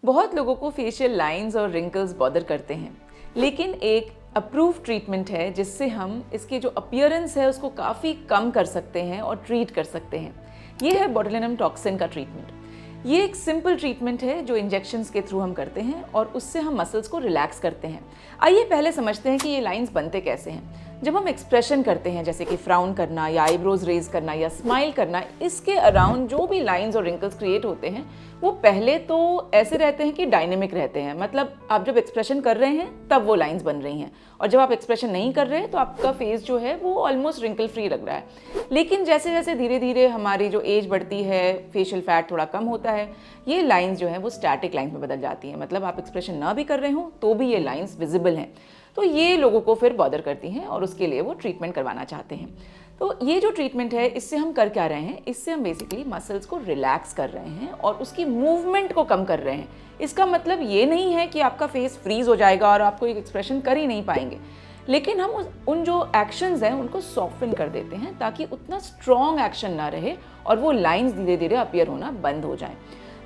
बहुत लोगों को फेशियल लाइंस और रिंकल्स बॉदर करते हैं, लेकिन एक अप्रूव ट्रीटमेंट है जिससे हम इसके जो अपीयरेंस है उसको काफ़ी कम कर सकते हैं और ट्रीट कर सकते हैं। ये है बोटुलिनम टॉक्सिन का ट्रीटमेंट। ये एक सिंपल ट्रीटमेंट है जो इंजेक्शंस के थ्रू हम करते हैं और उससे हम मसल्स को रिलैक्स करते हैं। आइए पहले समझते हैं कि ये लाइंस बनते कैसे हैं। जब हम एक्सप्रेशन करते हैं, जैसे कि फ्राउन करना या आईब्रोज रेज करना या स्माइल करना, इसके अराउंड जो भी लाइंस और रिंकल्स क्रिएट होते हैं वो पहले तो ऐसे रहते हैं कि डायनेमिक रहते हैं। मतलब आप जब एक्सप्रेशन कर रहे हैं तब वो लाइंस बन रही हैं, और जब आप एक्सप्रेशन नहीं कर रहे तो आपका फेस जो है वो ऑलमोस्ट रिंकल फ्री लग रहा है। लेकिन जैसे जैसे धीरे धीरे हमारी जो एज बढ़ती है, फेशियल फैट थोड़ा कम होता है, ये लाइंस जो है वो स्टैटिक लाइंस में बदल जाती हैं। मतलब आप एक्सप्रेशन ना भी कर रहे हो तो भी ये लाइंस विजिबल हैं। तो ये लोगों को फिर बॉदर करती हैं और उसके लिए वो ट्रीटमेंट करवाना चाहते हैं। तो ये जो ट्रीटमेंट है, इससे हम कर क्या रहे हैं, इससे हम बेसिकली मसल्स को रिलैक्स कर रहे हैं और उसकी मूवमेंट को कम कर रहे हैं। इसका मतलब ये नहीं है कि आपका फेस फ्रीज हो जाएगा और आपको एक एक्सप्रेशन कर ही नहीं पाएंगे, लेकिन हम उन जो एक्शंस हैं उनको सॉफ्टन कर देते हैं ताकि उतना स्ट्रॉन्ग एक्शन ना रहे और वो लाइंस धीरे धीरे अपीयर होना बंद हो जाएं।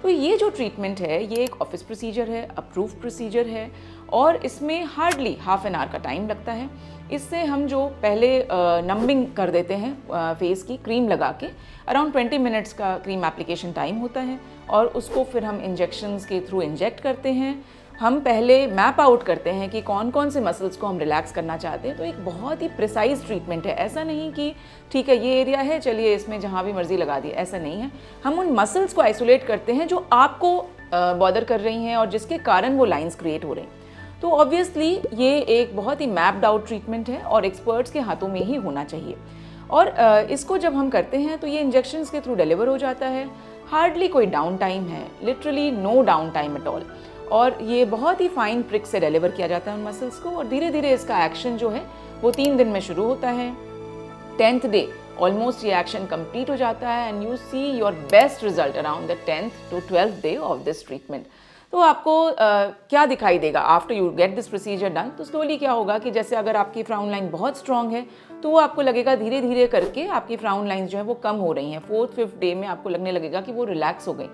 तो ये जो ट्रीटमेंट है ये एक ऑफिस प्रोसीजर है, अप्रूव प्रोसीजर है, और इसमें हार्डली हाफ एन आवर का टाइम लगता है। इससे हम जो पहले नंबिंग कर देते हैं फेस की क्रीम लगा के, अराउंड 20 मिनट्स का क्रीम एप्लीकेशन टाइम होता है, और उसको फिर हम इंजेक्शंस के थ्रू इंजेक्ट करते हैं। हम पहले मैप आउट करते हैं कि कौन कौन से मसल्स को हम रिलैक्स करना चाहते हैं। तो एक बहुत ही प्रिसाइज ट्रीटमेंट है। ऐसा नहीं कि ठीक है ये एरिया है, चलिए इसमें जहाँ भी मर्जी लगा दी, ऐसा नहीं है। हम उन मसल्स को आइसोलेट करते हैं जो आपको बॉदर कर रही हैं और जिसके कारण वो लाइंस क्रिएट हो रही हैं। तो ऑब्वियसली ये एक बहुत ही मैप्ड आउट ट्रीटमेंट है और एक्सपर्ट्स के हाथों में ही होना चाहिए। और इसको जब हम करते हैं तो ये इंजेक्शंस के थ्रू डिलीवर हो जाता है। हार्डली कोई डाउन टाइम है, literally no down time at all. और ये बहुत ही फाइन प्रिक से डिलीवर किया जाता है उन मसल्स को, और धीरे धीरे इसका एक्शन जो है वो 3 दिन में शुरू होता है। 10th डे ऑलमोस्ट ये एक्शन कंप्लीट हो जाता है and you see your best result around the 10th to 12th day of this treatment. तो आपको क्या दिखाई देगा after you get this procedure done? तो स्लोली क्या होगा कि जैसे अगर आपकी फ्राउन लाइन बहुत स्ट्रांग है तो वो आपको लगेगा धीरे धीरे करके आपकी फ्राउन लाइंस जो है वो कम हो रही हैं। 4th-5th डे में आपको लगने लगेगा कि वो रिलैक्स हो गई,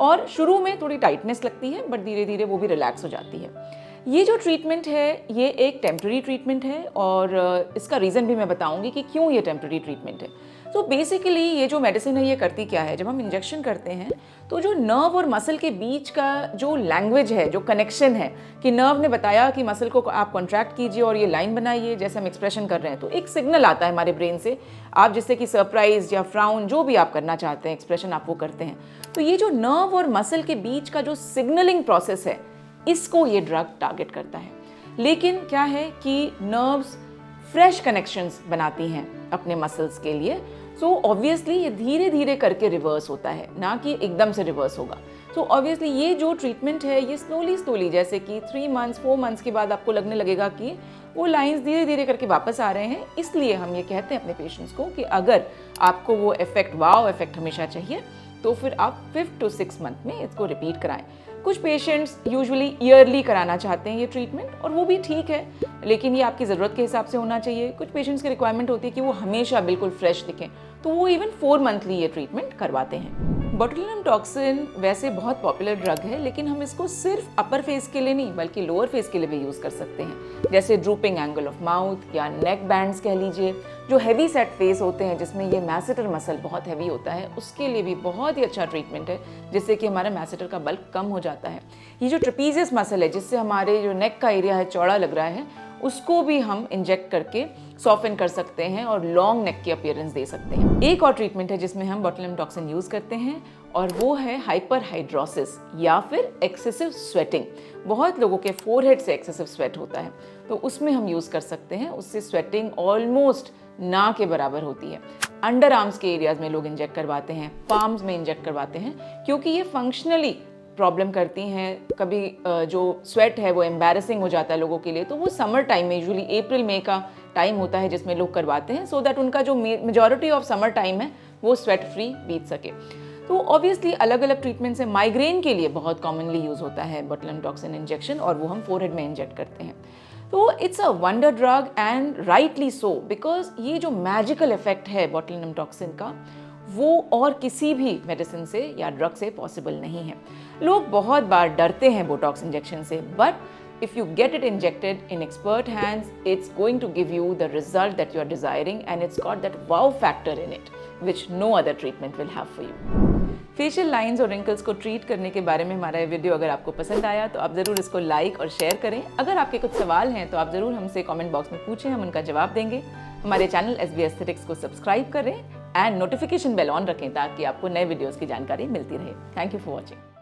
और शुरू में थोड़ी टाइटनेस लगती है बट धीरे धीरे वो भी रिलैक्स हो जाती है। ये जो ट्रीटमेंट है ये एक टेम्प्रेरी ट्रीटमेंट है, और इसका रीज़न भी मैं बताऊंगी कि क्यों ये टेम्प्रेरी ट्रीटमेंट है। तो बेसिकली ये जो मेडिसिन है ये करती क्या है, जब हम इंजेक्शन करते हैं तो जो नर्व और मसल के बीच का जो लैंग्वेज है, जो कनेक्शन है, कि नर्व ने बताया कि मसल को आप कॉन्ट्रैक्ट कीजिए और ये लाइन बनाइए जैसे हम एक्सप्रेशन कर रहे हैं, तो एक सिग्नल आता है हमारे ब्रेन से, आप जिससे कि सरप्राइज या फ्राउन जो भी आप करना चाहते हैं एक्सप्रेशन आप वो करते हैं। तो ये जो नर्व और मसल के बीच का जो सिग्नलिंग प्रोसेस है, इसको ये ड्रग टारगेट करता है। लेकिन क्या है कि नर्व्स फ्रेश कनेक्शंस बनाती हैं अपने मसल्स के लिए, सो ऑब्वियसली ये धीरे धीरे करके रिवर्स होता है, ना कि एकदम से रिवर्स होगा। तो ऑब्वियसली ये जो ट्रीटमेंट है ये स्लोली जैसे कि 3 मंथ्स 4 मंथ्स के बाद आपको लगने लगेगा कि वो लाइंस धीरे धीरे करके वापस आ रहे हैं। इसलिए हम ये कहते हैं अपने पेशेंट्स को कि अगर आपको वो इफेक्ट, वाव इफेक्ट हमेशा चाहिए, तो फिर आप 5 to 6 मंथ में इसको रिपीट कराएं। कुछ पेशेंट्स यूजुअली ईयरली कराना चाहते हैं ये ट्रीटमेंट, और वो भी ठीक है, लेकिन ये आपकी ज़रूरत के हिसाब से होना चाहिए। कुछ पेशेंट्स की रिक्वायरमेंट होती है कि वो हमेशा बिल्कुल फ्रेश दिखें, तो वो इवन 4 मंथली ये ट्रीटमेंट करवाते हैं। बोटुलिनम टॉक्सिन वैसे बहुत पॉपुलर ड्रग है, लेकिन हम इसको सिर्फ अपर फेस के लिए नहीं बल्कि लोअर फेस के लिए भी यूज़ कर सकते हैं, जैसे ड्रूपिंग एंगल ऑफ माउथ या नेक बैंड्स कह लीजिए। जो हैवी सेट फेस होते हैं जिसमें ये मैसेटर मसल बहुत हैवी होता है, उसके लिए भी बहुत ही अच्छा ट्रीटमेंट है, जिससे कि हमारा मैसेटर का बल्क कम हो जाता है। ये जो ट्रेपीजियस मसल है, जिससे हमारे जो नेक का एरिया है चौड़ा लग रहा है, उसको भी हम इंजेक्ट करके सॉफ्टन कर सकते हैं और लॉन्ग नेक की अपीयरेंस दे सकते हैं। एक और ट्रीटमेंट है जिसमें हम बोटुलिनम टॉक्सिन यूज़ करते हैं, और वो है हाइपरहाइड्रोसिस या फिर एक्सेसिव स्वेटिंग। बहुत लोगों के फोरहेड से एक्सेसिव स्वेट होता है, तो उसमें हम यूज़ कर सकते हैं। उससे स्वेटिंग ऑलमोस्ट ना के बराबर होती है। अंडर आर्म्स के एरियाज में लोग इंजेक्ट करवाते हैं, पाम्स में इंजेक्ट करवाते हैं, क्योंकि ये फंक्शनली प्रॉब्लम करती हैं। कभी जो स्वेट है वो एम्बैरेसिंग हो जाता है लोगों के लिए, तो वो समर टाइम में, यूजुअली अप्रैल मई का टाइम होता है जिसमें लोग करवाते हैं, सो दैट उनका जो मेजॉरिटी ऑफ समर टाइम है वो स्वेट फ्री बीत सके। तो ऑब्वियसली अलग अलग ट्रीटमेंट्स है। माइग्रेन के लिए बहुत कॉमनली यूज़ होता है बोटुलिनम टॉक्सिन इंजेक्शन, और वो हम फोरहेड में इंजेक्ट करते हैं। तो it's a wonder drug and rightly so, because ये जो मैजिकल इफेक्ट है बोटुलिनम टॉक्सिन का, वो और किसी भी मेडिसिन से या ड्रग से पॉसिबल नहीं है। लोग बहुत बार डरते हैं बोटॉक्स इंजेक्शन से, but if you get it injected in expert hands, it's going to give you the result that you are desiring and it's got that wow factor in it which no other treatment will have for you. Facial lines और wrinkles को treat करने के बारे में हमारा ये video अगर आपको पसंद आया तो आप ज़रूर इसको लाइक और शेयर करें। अगर आपके कुछ सवाल हैं तो आप ज़रूर हमसे कमेंट बॉक्स में पूछें, हम उनका जवाब देंगे। हमारे चैनल SB एस्थेटिक्स को सब्सक्राइब करें एंड नोटिफिकेशन बेल ऑन रखें ताकि आपको नए वीडियोज़ की जानकारी मिलती रहे। Thank you for watching.